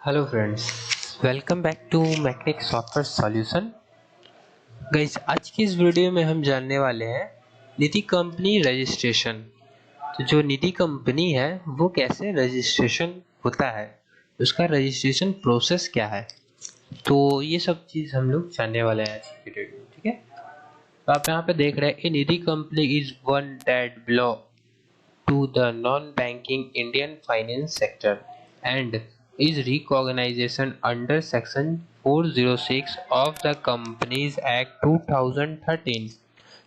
Hello friends, welcome back to mechanic software solution. Guys, आज की इस वीडियो में हम जानने वाले हैं निधि कंपनी रजिस्ट्रेशन। तो जो निधि कंपनी है वो कैसे रजिस्ट्रेशन होता है, उसका रजिस्ट्रेशन प्रोसेस क्या है, तो ये सब चीज़ हम लोग जानने वाले हैं आज की वीडियो में। ठीक है, तो आप यहाँ पे देख रहे हैं Nidhi company is one that belong to the non-banking Indian finance sector and is recognition under Section 406 of the Companies Act 2013।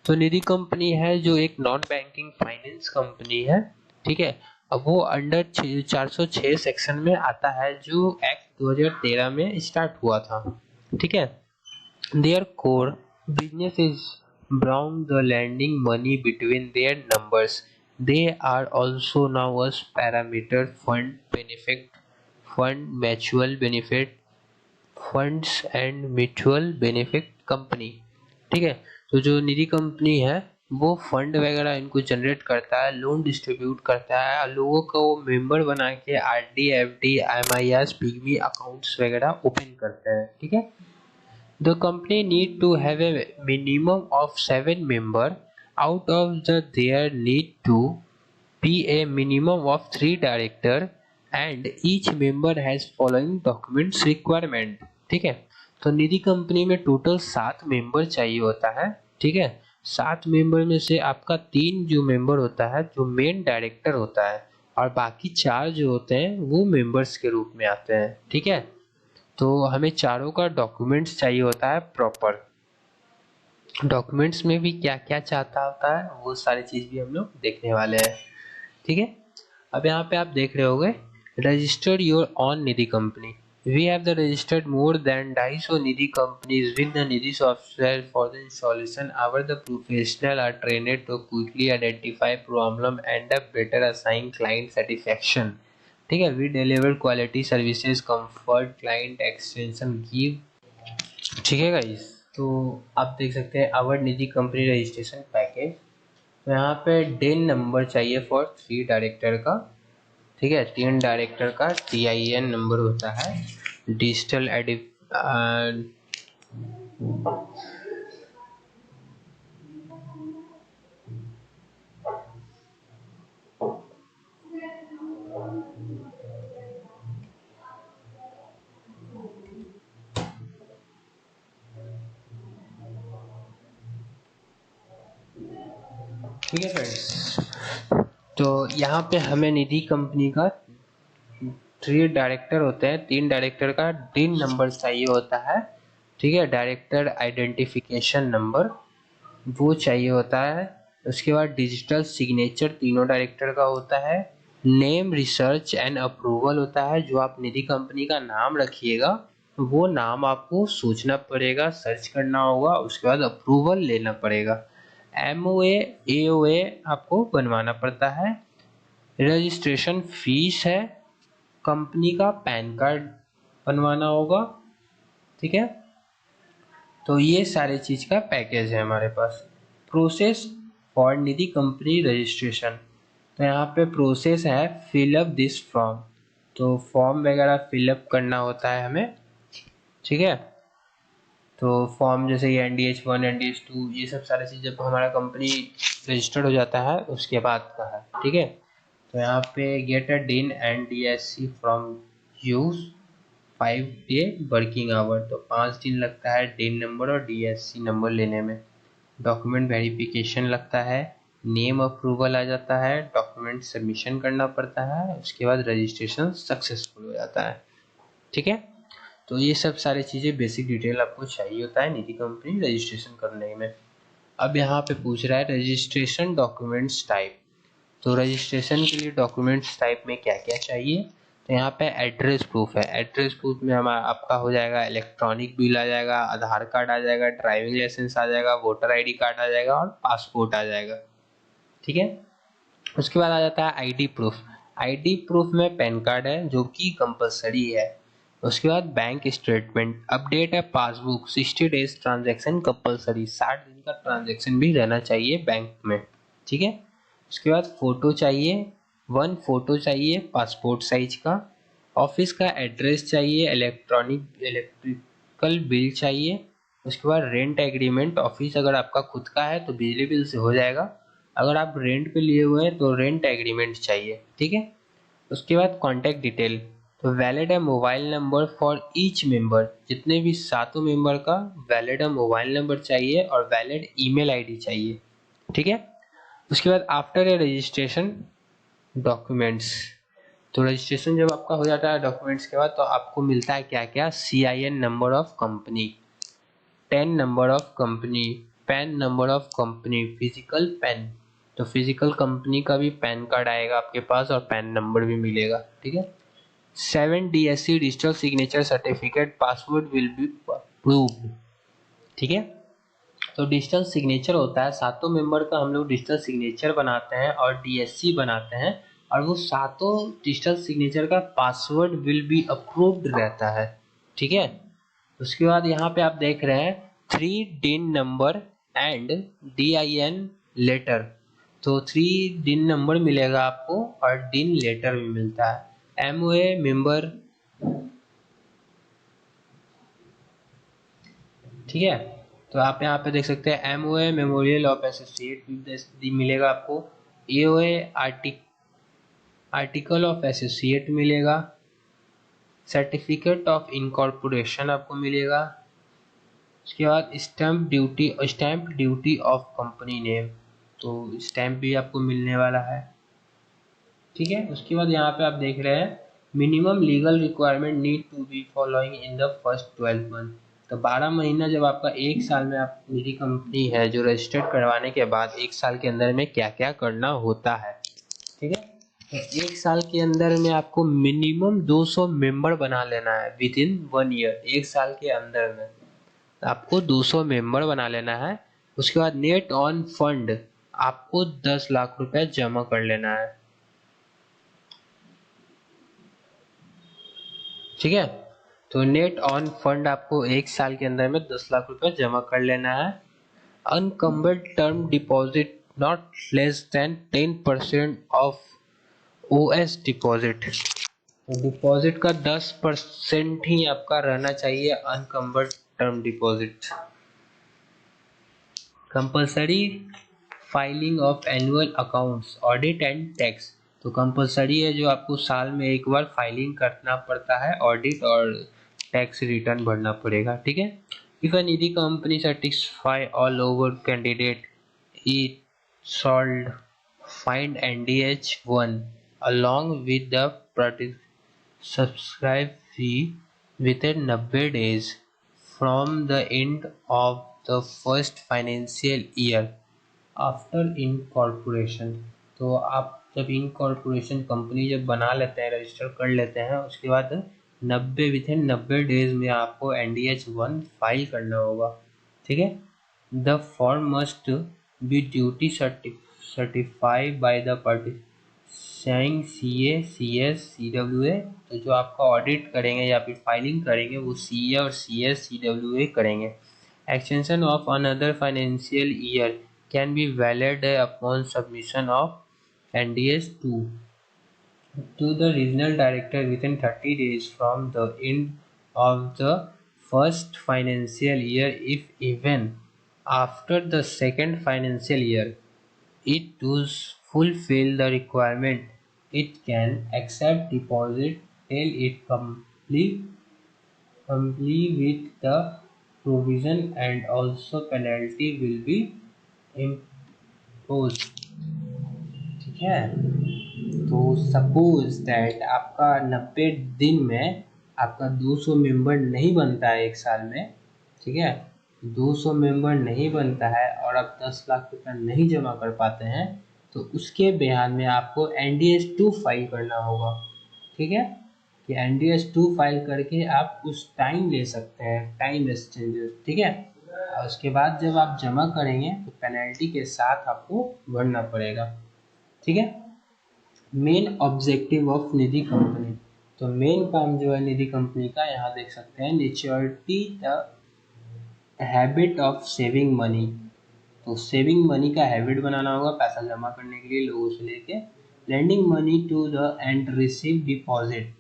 तो निधि कंपनी है जो एक नॉन बैंकिंग फाइनेंस कंपनी है। ठीक है, अब वो अंडर 406 सेक्शन में आता है जो एक्ट 2013 में स्टार्ट हुआ था। ठीक है, their core business is brown the lending money between their numbers. They are also now as parameter fund benefit fund mutual benefit funds and mutual benefit company। ठीक है, तो जो निधि कंपनी है वो फंड वगैरह इनको जनरेट करता है, लोन डिस्ट्रीब्यूट करता है, लोगों को मेंबर बना के RD, FD, MIS, pygmy accounts वगैरह ओपन करता है। ठीक है, the company need to have a minimum of 7 members. Out of there need to be a minimum of 3 directors and each member has following documents requirement। ठीक है, तो निधि company में total 7 member चाहिए होता है। ठीक है, 7 मेंबर में से आपका 3 जो मेंबर होता है जो मेन डायरेक्टर होता है और बाकी 4 जो होते हैं वो मेंबर्स के रूप में आते हैं। ठीक है, तो हमें चारों का डॉक्यूमेंट्स चाहिए होता है प्रॉपर। डॉक्यूमेंट्स में भी क्या क्या चाहता होता है वो सारी चीज़ भी हम लोग देखने वाले हैं। ठीक है, अब यहाँ पे आप देख रहे होंगे registered your on Nidhi company. We have the registered more than 250 Nidhi companies with the Nidhi software for the installation. Our the professional are trained to quickly identify problem and better assign client satisfaction. ठीक है, we deliver quality services comfort client extension give. ठीक है guys, तो आप देख सकते हैं our Nidhi company registration package. तो यहाँ पे डेन नंबर चाहिए फॉर 3 डायरेक्टर का। ठीक है, 3 डायरेक्टर का TIN नंबर होता है, डिजिटल एडिट। ठीक है फ्रेंड्स, तो यहाँ पे हमें निधि कंपनी का 3 डायरेक्टर होते हैं, 3 डायरेक्टर का DIN नंबर चाहिए होता है। ठीक है, डायरेक्टर आइडेंटिफिकेशन नंबर वो चाहिए होता है। उसके बाद डिजिटल सिग्नेचर तीनों डायरेक्टर का होता है। नेम रिसर्च एंड अप्रूवल होता है, जो आप निधि कंपनी का नाम रखिएगा वो नाम आपको सोचना पड़ेगा, सर्च करना होगा, उसके बाद अप्रूवल लेना पड़ेगा। MOA AOA आपको बनवाना पड़ता है। रजिस्ट्रेशन फीस है, कंपनी का पैन कार्ड बनवाना होगा। ठीक है, तो ये सारे चीज़ का पैकेज है हमारे पास। Process for Nidhi company registration, तो यहाँ पे प्रोसेस है फिलअप दिस फॉर्म। तो फॉर्म वगैरह फिलअप करना होता है हमें। ठीक है, तो फॉर्म जैसे ये NDH1 NDH2 ये सब सारी चीज़ जब हमारा कंपनी रजिस्टर्ड हो जाता है उसके बाद का है। ठीक है, तो यहाँ पे get a DIN and DSC from use 5 day working hour, तो 5 दिन लगता है DIN नंबर और DSC नंबर लेने में। डॉक्यूमेंट वेरिफिकेशन लगता है, नेम अप्रूवल आ जाता है, डॉक्यूमेंट सबमिशन करना पड़ता है, उसके बाद रजिस्ट्रेशन सक्सेसफुल हो जाता है। ठीक है, तो ये सब सारी चीज़ें बेसिक डिटेल आपको चाहिए होता है निधि कंपनी रजिस्ट्रेशन करने में। अब यहाँ पे पूछ रहा है रजिस्ट्रेशन डॉक्यूमेंट्स टाइप। तो रजिस्ट्रेशन के लिए डॉक्यूमेंट्स टाइप में क्या क्या चाहिए, तो यहाँ पे एड्रेस प्रूफ है। एड्रेस प्रूफ में हमारा आपका हो जाएगा इलेक्ट्रॉनिक बिल आ जाएगा, आधार कार्ड आ जाएगा, ड्राइविंग लाइसेंस आ जाएगा, वोटर ID कार्ड आ जाएगा और पासपोर्ट आ जाएगा। ठीक है, उसके बाद आ जाता है ID प्रूफ। ID प्रूफ में पैन कार्ड है जो कि कंपलसरी है। उसके बाद बैंक स्टेटमेंट, अपडेट है पासबुक, 60 डेज ट्रांजेक्शन कंपलसरी, 60 दिन का ट्रांजेक्शन भी रहना चाहिए बैंक में। ठीक है, उसके बाद फोटो चाहिए, 1 फोटो चाहिए पासपोर्ट साइज का। ऑफिस का एड्रेस चाहिए, इलेक्ट्रिकल बिल चाहिए, उसके बाद रेंट एग्रीमेंट। ऑफिस अगर आपका खुद का है तो बिजली बिल से हो जाएगा, अगर आप रेंट पे लिए हुए हैं तो रेंट एग्रीमेंट चाहिए, ठीक है। उसके बाद कॉन्टैक्ट डिटेल, तो वैलिड है mobile number for each member, जितने भी सातों मेंबर का वैलिड है मोबाइल नंबर चाहिए और वैलिड ईमेल आईडी चाहिए, ठीक है। उसके बाद आफ्टर ए रजिस्ट्रेशन डॉक्यूमेंट्स, तो रजिस्ट्रेशन जब आपका हो जाता है डॉक्यूमेंट्स के बाद, तो आपको मिलता है क्या क्या, CIN number of company, ten number of company, pan number of company, physical pan, तो फिजिकल कंपनी का भी पैन कार्ड आएगा आपके पास और पैन नंबर भी मिलेगा, ठीक है। 7 DSC digital signature certificate, password will be proved, ठीक है। तो डिजिटल सिग्नेचर होता है, सातों मेंबर का हम लोग डिजिटल सिग्नेचर बनाते हैं और DSC बनाते हैं, और वो सातों डिजिटल सिग्नेचर का पासवर्ड विल बी अप्रूव्ड रहता है, ठीक है। उसके बाद यहाँ पे आप देख रहे हैं 3 DIN number and DIN letter, तो 3 DIN नंबर मिलेगा आपको और DIN लेटर भी मिलता है। MOA मेंबर, ठीक है। तो आप यहाँ पे देख सकते हैं MOA मेमोरियल ऑफ एसोसिएट मिलेगा आपको, AOA आर्टिकल ऑफ एसोसिएट मिलेगा, सर्टिफिकेट ऑफ इनकॉर्पोरेशन आपको मिलेगा। उसके बाद stamp duty of company name, तो स्टैम्प भी आपको मिलने वाला है, ठीक है। उसके बाद यहाँ पे आप देख रहे हैं minimum legal requirement need to be following in the first 12 month, तो 12 महीना जब आपका एक साल में आप मेरी कंपनी है जो रजिस्टर्ड करवाने के बाद एक साल के अंदर में क्या क्या करना होता है, ठीक है। तो एक साल के अंदर में आपको मिनिमम 200 मेंबर बना लेना है विद इन 1 ईयर, एक साल के अंदर में आपको 200 मेंबर बना लेना है। उसके बाद नेट ऑन फंड आपको 10 लाख रुपए जमा कर लेना है, ठीक है। तो नेट ऑन फंड आपको एक साल के अंदर में 10 लाख रुपए जमा कर लेना है। Unencumbered term deposit not less than 10% of OS deposit, तो डिपॉजिट का 10% ही आपका रहना चाहिए unencumbered term deposit. Compulsory filing of annual accounts audit and tax, तो कंपल्सरी है जो आपको साल में एक बार फाइलिंग करना पड़ता है, ऑडिट और टैक्स रिटर्न भरना पड़ेगा, ठीक है। If a Nidhi company satisfy all over candidate it should find NDH 1 along with the subscribe fee within 90 days from the end of the first financial year after incorporation, तो आप जब incorporation company जब बना लेते हैं, रजिस्टर कर लेते हैं, उसके बाद 90 डेज में आपको NDH 1 फाइल करना होगा, ठीक है। The form must be duty certified by the party saying CA CS CWA, तो जो आपका ऑडिट करेंगे या फिर फाइलिंग करेंगे वो CA और CS CWA करेंगे। Extension of another financial year can be valid upon submission of NDS to the regional director within 30 days from the end of the first financial year. If even after the second financial year it does fulfill the requirement, it can accept deposit till it complete with the provision, and also penalty will be imposed, ठीक है। तो suppose that आपका 90 दिन में आपका 200 member नहीं बनता है एक साल में, ठीक है, 200 मेंबर नहीं बनता है और आप 10 लाख रुपया नहीं जमा कर पाते हैं, तो उसके बयान में आपको NDS 2 फाइल करना होगा, ठीक है, कि NDS 2 फाइल करके आप कुछ टाइम ले सकते हैं, टाइम एक्सचेंजेस, ठीक है। और उसके बाद जब आप जमा करेंगे तो पेनल्टी के साथ आपको भरना पड़ेगा, ठीक है। Main objective of Nidhi company, तो मेन काम जो है निधि कंपनी का यहाँ देख सकते हैं, naturality the habit of saving money, तो सेविंग मनी का हैबिट बनाना होगा, पैसा जमा करने के लिए लोगों से लेके, lending money to the and receive deposit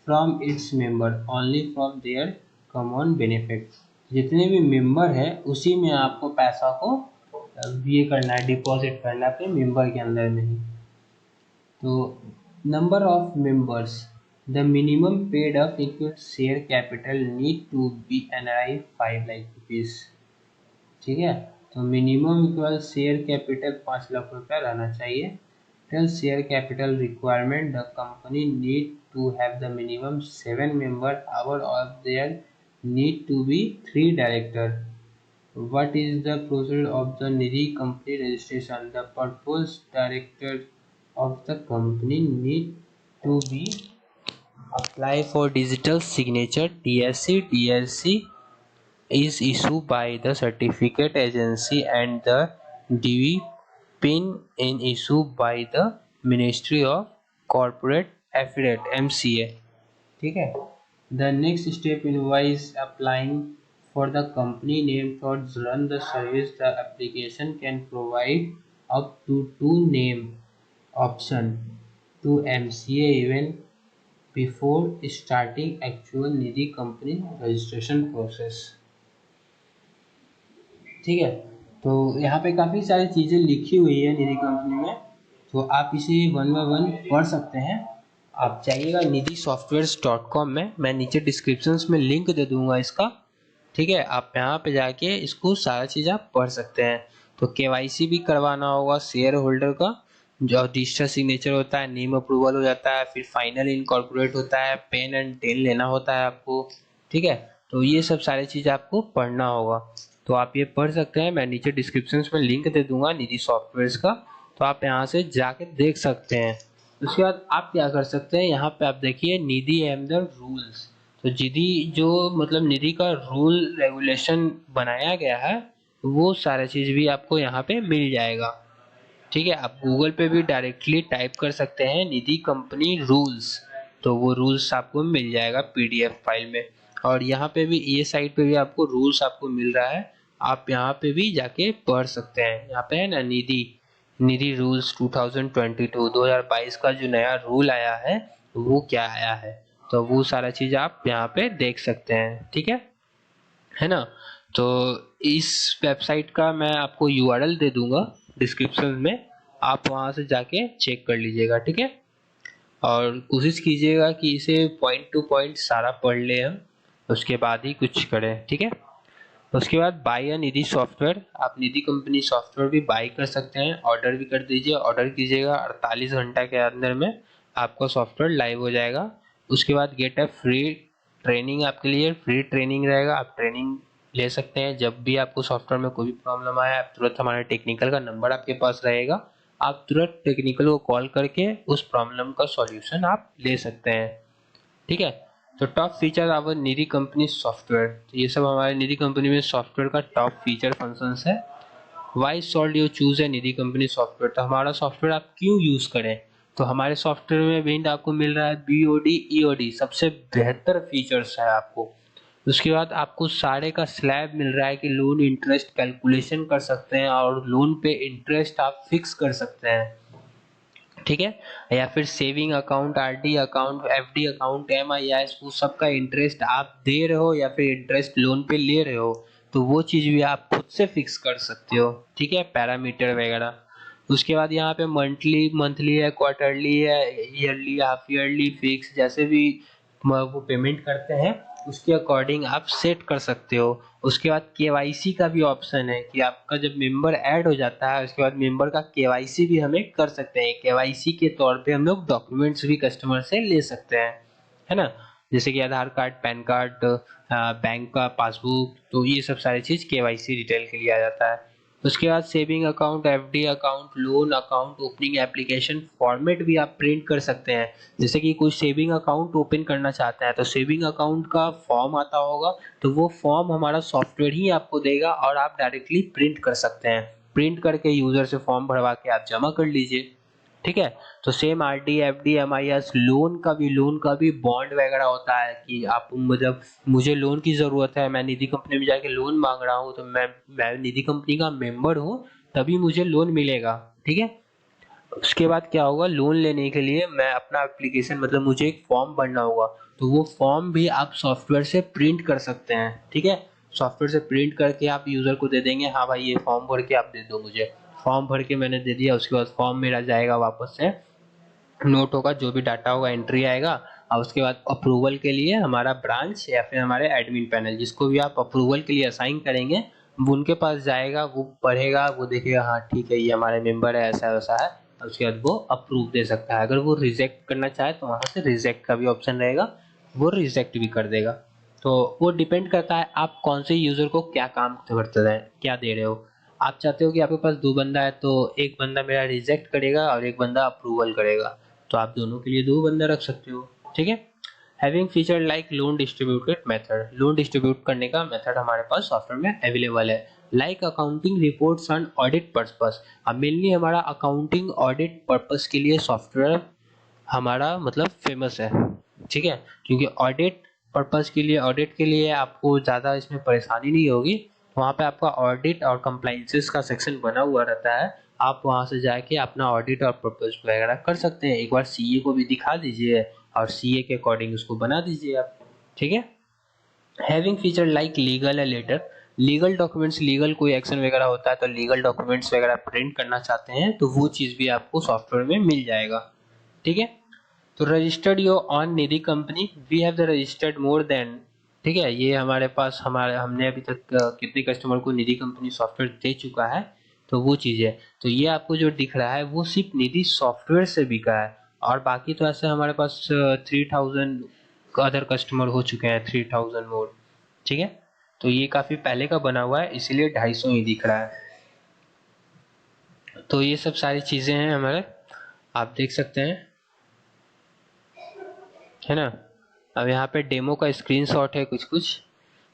from its member only from their common benefit. जितने भी मेंबर है उसी में आपको पैसा को ये करना है, डिपॉजिट करना है अपने मेंबर के अंदर में ही। तो number of members, the minimum paid up equal share capital need to be NRI 5 lakh rupees. ठीक है, तो minimum equal share capital 5 lakh रुपया रहना चाहिए। Till share capital requirement, the company need to have the minimum 7 member our of their need to be 3 director. What is the procedure of the Nidhi company registration? The proposed director of the company need to be apply for digital signature DSC. DSC is issued by the certificate agency and the DV pin is issued by the Ministry of Corporate Affairs MCA। ठीक है, the next step involves applying for the company name to run the service। The application can provide up to 2 name option to MCA even before starting actual Nidhi company registration process। ठीक है, तो यहाँ पे काफ़ी सारी चीज़ें लिखी हुई है निधि कंपनी में, तो आप इसे 1 बाय 1 पढ़ सकते हैं। आप जाइएगा nidhissoftwares.com में, मैं नीचे डिस्क्रिप्शन में लिंक दे दूंगा इसका। ठीक है, आप यहाँ पे जाके इसको सारा चीज़ आप पढ़ सकते हैं। तो KYC भी करवाना होगा शेयर होल्डर का, जो डिजिटल सिग्नेचर होता है, नेम अप्रूवल हो जाता है, फिर फाइनल इनकॉर्पोरेट होता है, पेन एंड टेन लेना होता है आपको। ठीक है, तो ये सब सारी चीज़ आपको पढ़ना होगा, तो आप ये पढ़ सकते हैं। मैं नीचे डिस्क्रिप्शन में लिंक दे दूंगा निधि सॉफ्टवेयर्स का, तो आप यहाँ से जाके देख सकते हैं। उसके बाद आप क्या कर सकते हैं, यहाँ पे आप देखिए निधि एंड द रूल्स। तो निधि जो मतलब निधि का रूल रेगुलेशन बनाया गया है, वो सारा चीज़ भी आपको यहाँ पे मिल जाएगा। ठीक है, आप गूगल पे भी डायरेक्टली टाइप कर सकते हैं निधि कंपनी रूल्स, तो वो रूल्स आपको मिल जाएगा PDF फाइल में। और यहाँ पे भी ये साइट पे भी आपको रूल्स आपको मिल रहा है, आप यहाँ पे भी जाके पढ़ सकते हैं। यहाँ पे है ना निधि रूल्स 2022 का जो नया रूल आया है वो क्या आया है, तो वो सारा चीज़ आप यहाँ पे देख सकते हैं। ठीक है ना, तो इस वेबसाइट का मैं आपको URL दे दूंगा डिस्क्रिप्शन में, आप वहाँ से जाके चेक कर लीजिएगा। ठीक है, और कोशिश कीजिएगा कि इसे पॉइंट टू पॉइंट सारा पढ़ ले हम, उसके बाद ही कुछ करें। ठीक है, उसके बाद बाय अ निधि सॉफ्टवेयर, आप निधि कंपनी सॉफ्टवेयर भी बाई कर सकते हैं, ऑर्डर भी कर दीजिए। ऑर्डर कीजिएगा 48 घंटा के अंदर में आपका सॉफ्टवेयर लाइव हो जाएगा। उसके बाद गेट अ फ्री ट्रेनिंग, आपके लिए फ्री ट्रेनिंग रहेगा, आप ट्रेनिंग ले सकते हैं। जब भी आपको सॉफ्टवेयर में कोई भी प्रॉब्लम आए, आप तुरंत हमारे टेक्निकल का नंबर आपके पास रहेगा, आप तुरंत टेक्निकल को कॉल करके उस प्रॉब्लम का सॉल्यूशन आप ले सकते हैं। ठीक है, तो top feature our Nidhi company software, तो ये सब हमारे निधि कंपनी में सॉफ्टवेयर का टॉप फीचर फंक्शंस है। वाई शॉल्ड यू चूज है निधि कंपनी सॉफ्टवेयर, तो हमारा सॉफ्टवेयर आप क्यों यूज करें, तो हमारे सॉफ्टवेयर में भी आपको मिल रहा है BOD EOD सबसे बेहतर फीचर्स है आपको। उसके बाद आपको सारे का स्लैब मिल रहा है कि लोन इंटरेस्ट कैलकुलेशन कर सकते हैं और लोन पे इंटरेस्ट आप फिक्स कर सकते हैं। ठीक है, या फिर saving account, RD account, FD account, MIS, वो सब का इंटरेस्ट आप दे रहे हो या फिर इंटरेस्ट लोन पे ले रहे हो, तो वो चीज़ भी आप खुद से फिक्स कर सकते हो। ठीक है, पैरामीटर वगैरह। उसके बाद यहाँ पे मंथली है, क्वार्टरली है, ईयरली, हाफ ईयरली, फिक्स, जैसे भी वो पेमेंट करते हैं उसके अकॉर्डिंग आप सेट कर सकते हो। उसके बाद KYC का भी ऑप्शन है कि आपका जब मेंबर ऐड हो जाता है उसके बाद मेंबर का KYC भी हमें कर सकते हैं। KYC के तौर पे हम लोग डॉक्यूमेंट्स भी कस्टमर से ले सकते हैं, है ना, जैसे कि आधार कार्ड, पैन कार्ड, बैंक का पासबुक, तो ये सब सारी चीज़ KYC डिटेल के लिए आ जाता है। उसके बाद saving account, FD account, loan account opening application format भी आप प्रिंट कर सकते हैं। जैसे कि कोई सेविंग अकाउंट ओपन करना चाहता है तो सेविंग अकाउंट का फॉर्म आता होगा, तो वो फॉर्म हमारा सॉफ्टवेयर ही आपको देगा और आप डायरेक्टली प्रिंट कर सकते हैं। प्रिंट करके यूजर से फॉर्म भरवा के आप जमा कर लीजिए। ठीक है, तो same RD, FD, MIS, loan का भी बॉन्ड वगैरह होता है कि आप मतलब मुझे लोन की ज़रूरत है, मैं निधि कंपनी में जाके लोन मांग रहा हूँ, तो मैं निधि कंपनी का मेंबर हूँ तभी मुझे लोन मिलेगा। ठीक है, उसके बाद क्या होगा, लोन लेने के लिए मैं अपना एप्लीकेशन मतलब मुझे एक फॉर्म भरना होगा, तो वो फॉर्म भी आप सॉफ्टवेयर से प्रिंट कर सकते हैं। ठीक है, सॉफ्टवेयर से प्रिंट करके आप यूज़र को दे देंगे, हाँ भाई ये फॉर्म भर के आप दे दो मुझे। फॉर्म भर के मैंने दे दिया, उसके बाद फॉर्म मेरा जाएगा वापस से, नोट होगा, जो भी डाटा होगा एंट्री आएगा, और उसके बाद अप्रूवल के लिए हमारा ब्रांच या फिर हमारे एडमिन पैनल, जिसको भी आप अप्रूवल के लिए असाइन करेंगे, वो उनके पास जाएगा, वो पढ़ेगा, वो देखेगा हाँ ठीक है ये हमारे मेंबर है, ऐसा वैसा है, और उसके बाद वो अप्रूव दे सकता है। अगर वो रिजेक्ट करना चाहे तो वहाँ से रिजेक्ट का भी ऑप्शन रहेगा, वो रिजेक्ट भी कर देगा। तो वो डिपेंड करता है आप कौन से यूज़र को क्या काम करते हैं, क्या दे रहे हो। आप चाहते हो कि आपके पास 2 बंदा है तो एक बंदा मेरा रिजेक्ट करेगा और एक बंदा अप्रूवल करेगा, तो आप दोनों के लिए 2 बंदा रख सकते हो। ठीक है, having feature like loan distributed method, loan distribute करने का मेथड हमारे पास सॉफ्टवेयर में अवेलेबल है। Like accounting reports and audit purpose, अब मेनली हमारा अकाउंटिंग ऑडिट पर्पस के लिए सॉफ्टवेयर हमारा मतलब फेमस है। ठीक है, क्योंकि ऑडिट पर्पस के लिए, ऑडिट के लिए आपको ज़्यादा इसमें परेशानी नहीं होगी, वहाँ पे आपका ऑडिट और कंप्लाइंसेस का सेक्शन बना हुआ रहता है, आप वहाँ से जाके अपना ऑडिट और पर्पस वगैरह कर सकते हैं। एक बार सीए को भी दिखा दीजिए और सीए के अकॉर्डिंग उसको बना दीजिए आप। ठीक है, हैविंग फीचर लाइक लीगल है लेटर, लीगल डॉक्यूमेंट्स, लीगल कोई एक्शन वगैरह होता है तो लीगल डॉक्यूमेंट्स वगैरह प्रिंट करना चाहते हैं तो वो चीज़ भी आपको सॉफ्टवेयर में मिल जाएगा। ठीक है, तो registered your on Nidhi company, we have the registered more than, ठीक है, ये हमारे पास हमने अभी तक कितने कस्टमर को निधि कंपनी सॉफ्टवेयर दे चुका है, तो वो चीज़ है। तो ये आपको जो दिख रहा है वो सिर्फ निधि सॉफ्टवेयर से बिका है, और बाकी तो ऐसे हमारे पास 3000 अदर कस्टमर हो चुके हैं, 3000 मोर। ठीक है, तो ये काफ़ी पहले का बना हुआ है, इसीलिए 250 ही दिख रहा है। तो ये सब सारी चीज़ें हैं हमारे, आप देख सकते हैं, है ना। अब यहाँ पे डेमो का स्क्रीनशॉट है कुछ कुछ,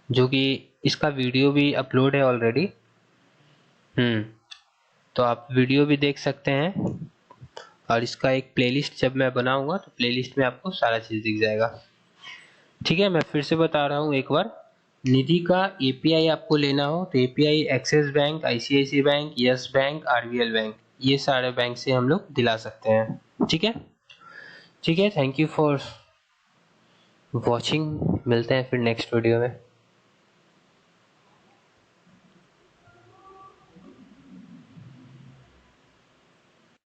जो कि इसका वीडियो भी अपलोड है ऑलरेडी। तो आप वीडियो भी देख सकते हैं, और इसका एक प्लेलिस्ट जब मैं बनाऊंगा तो प्लेलिस्ट में आपको सारा चीज़ दिख जाएगा। ठीक है, मैं फिर से बता रहा हूँ एक बार, निधि का एपीआई आपको लेना हो तो API Axis bank, ICIC bank, yes bank, RBL bank, ये सारे बैंक से हम लोग दिला सकते हैं। ठीक है, ठीक है, थैंक यू फॉर वॉचिंग, मिलते हैं फिर नेक्स्ट वीडियो में।